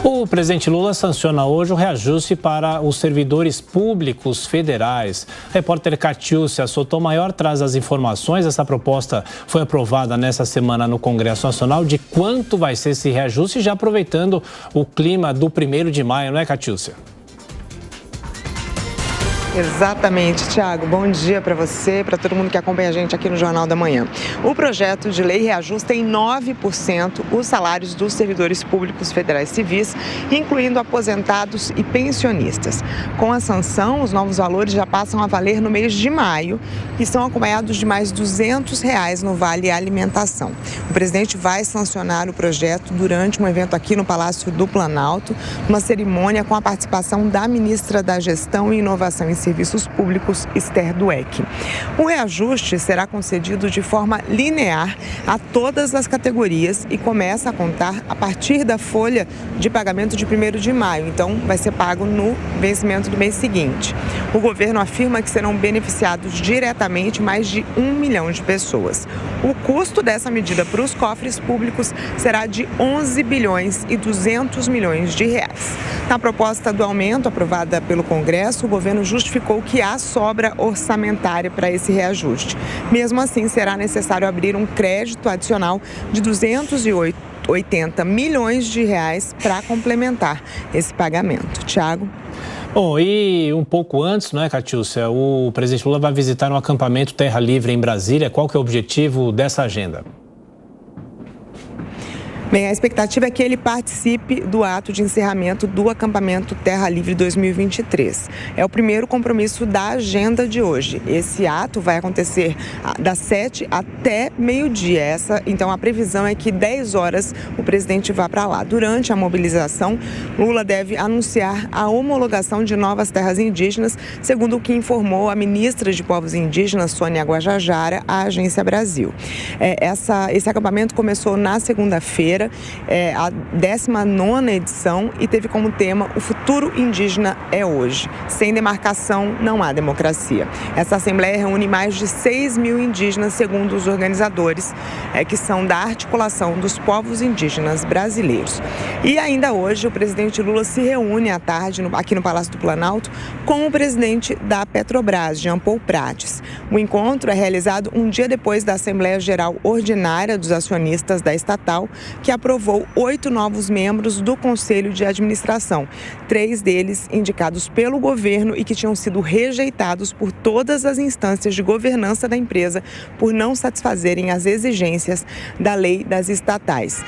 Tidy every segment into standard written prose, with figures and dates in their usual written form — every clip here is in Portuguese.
O presidente Lula sanciona hoje o reajuste para os servidores públicos federais. A repórter Catiúcia Sotomayor traz as informações. Essa proposta foi aprovada nessa semana no Congresso Nacional. De quanto vai ser esse reajuste, já aproveitando o clima do 1º de maio, não é, Catiúcia? Exatamente, Thiago. Bom dia para você, para todo mundo que acompanha a gente aqui no Jornal da Manhã. O projeto de lei reajusta em 9% os salários dos servidores públicos federais civis, incluindo aposentados e pensionistas. Com a sanção, os novos valores já passam a valer no mês de maio e são acompanhados de mais R$200 no Vale Alimentação. O presidente vai sancionar o projeto durante um evento aqui no Palácio do Planalto, uma cerimônia com a participação da ministra da Gestão e Inovação e Serviços Públicos, Esther Dweck. O reajuste será concedido de forma linear a todas as categorias e começa a contar a partir da folha de pagamento de 1º de maio, então vai ser pago no vencimento do mês seguinte. O governo afirma que serão beneficiados diretamente mais de 1 milhão de pessoas. O custo dessa medida para os cofres públicos será de 11 bilhões e 200 milhões de reais. Na proposta do aumento aprovada pelo Congresso, o governo justificou que há sobra orçamentária para esse reajuste. Mesmo assim, será necessário abrir um crédito adicional de 280 milhões de reais para complementar esse pagamento. Tiago? Bom, e um pouco antes, não é, Catiúcia, o presidente Lula vai visitar um acampamento Terra Livre em Brasília. Qual que é o objetivo dessa agenda? Bem, a expectativa é que ele participe do ato de encerramento do acampamento Terra Livre 2023. É o primeiro compromisso da agenda de hoje. Esse ato vai acontecer das 7 até meio-dia. Então, a previsão é que 10 horas o presidente vá para lá. Durante a mobilização, Lula deve anunciar a homologação de novas terras indígenas, segundo o que informou a ministra de Povos Indígenas, Sônia Guajajara, à Agência Brasil. Esse acampamento começou na segunda-feira, a 19ª edição, e teve como tema "O futuro indígena é hoje. Sem demarcação não há democracia". Essa assembleia reúne mais de 6 mil indígenas, segundo os organizadores, que são da Articulação dos Povos Indígenas Brasileiros. E ainda hoje o presidente Lula se reúne à tarde aqui no Palácio do Planalto com o presidente da Petrobras, Jean Paul Prates. O encontro é realizado um dia depois da Assembleia Geral Ordinária dos Acionistas da estatal, que aprovou 8 novos membros do Conselho de Administração, 3 deles indicados pelo governo e que tinham sido rejeitados por todas as instâncias de governança da empresa por não satisfazerem as exigências da lei das estatais.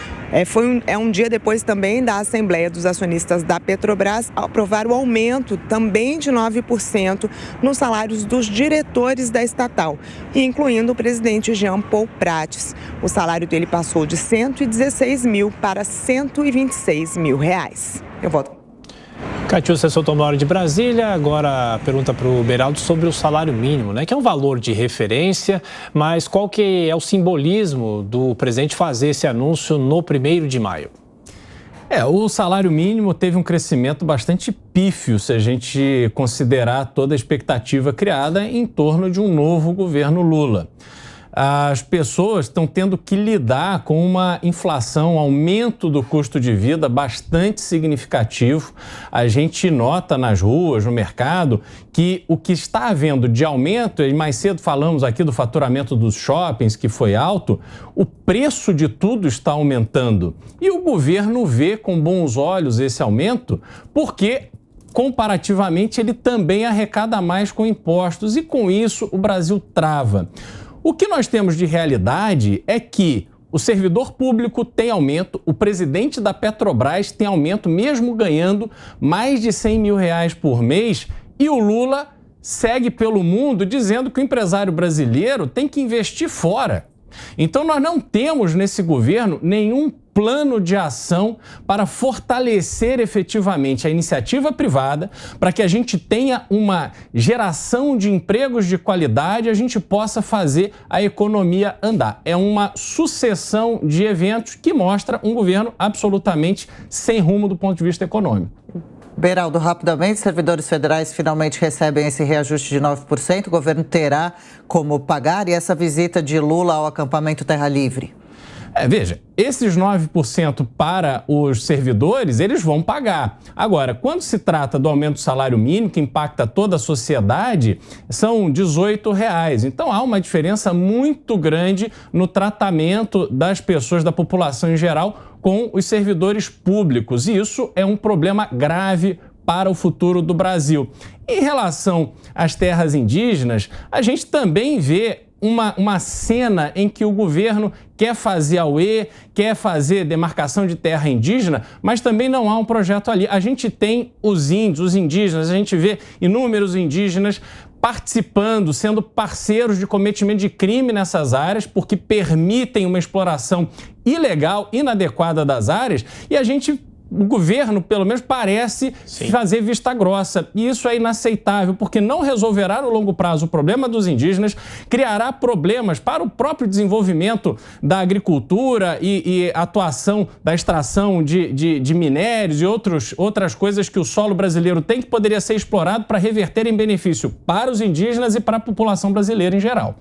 É um dia depois também da Assembleia dos Acionistas da Petrobras aprovar o aumento também de 9% nos salários dos diretores da estatal, incluindo o presidente Jean Paul Prates. O salário dele passou de 116 mil para 126 mil reais. Eu volto. Catiúcia Sotomayor de Brasília. Agora pergunta para o Beraldo sobre o salário mínimo, né? Que é um valor de referência, mas qual que é o simbolismo do presidente fazer esse anúncio no 1º de maio? O salário mínimo teve um crescimento bastante pífio se a gente considerar toda a expectativa criada em torno de um novo governo Lula. As pessoas estão tendo que lidar com uma inflação, um aumento do custo de vida bastante significativo. A gente nota nas ruas, no mercado, que o que está havendo de aumento, e mais cedo falamos aqui do faturamento dos shoppings, que foi alto, o preço de tudo está aumentando. E o governo vê com bons olhos esse aumento porque, comparativamente, ele também arrecada mais com impostos e, com isso, o Brasil trava. O que nós temos de realidade é que o servidor público tem aumento, o presidente da Petrobras tem aumento, mesmo ganhando mais de 100 mil reais por mês, e o Lula segue pelo mundo dizendo que o empresário brasileiro tem que investir fora. Então, nós não temos nesse governo nenhum plano de ação para fortalecer efetivamente a iniciativa privada, para que a gente tenha uma geração de empregos de qualidade e a gente possa fazer a economia andar. É uma sucessão de eventos que mostra um governo absolutamente sem rumo do ponto de vista econômico. Beraldo, rapidamente, servidores federais finalmente recebem esse reajuste de 9%, o governo terá como pagar, e essa visita de Lula ao acampamento Terra Livre? Veja, esses 9% para os servidores, eles vão pagar. Agora, quando se trata do aumento do salário mínimo, que impacta toda a sociedade, são R$18. Então, há uma diferença muito grande no tratamento das pessoas, da população em geral, com os servidores públicos. E isso é um problema grave para o futuro do Brasil. Em relação às terras indígenas, a gente também vê uma cena em que o governo quer fazer auê, quer fazer demarcação de terra indígena, mas também não há um projeto ali. A gente tem os índios, os indígenas, a gente vê inúmeros indígenas participando, sendo parceiros de cometimento de crime nessas áreas, porque permitem uma exploração ilegal, inadequada das áreas, e o governo, pelo menos, parece fazer vista grossa. E isso é inaceitável, porque não resolverá no longo prazo o problema dos indígenas, criará problemas para o próprio desenvolvimento da agricultura e atuação da extração de minérios e outras coisas que o solo brasileiro tem, que poderia ser explorado para reverter em benefício para os indígenas e para a população brasileira em geral.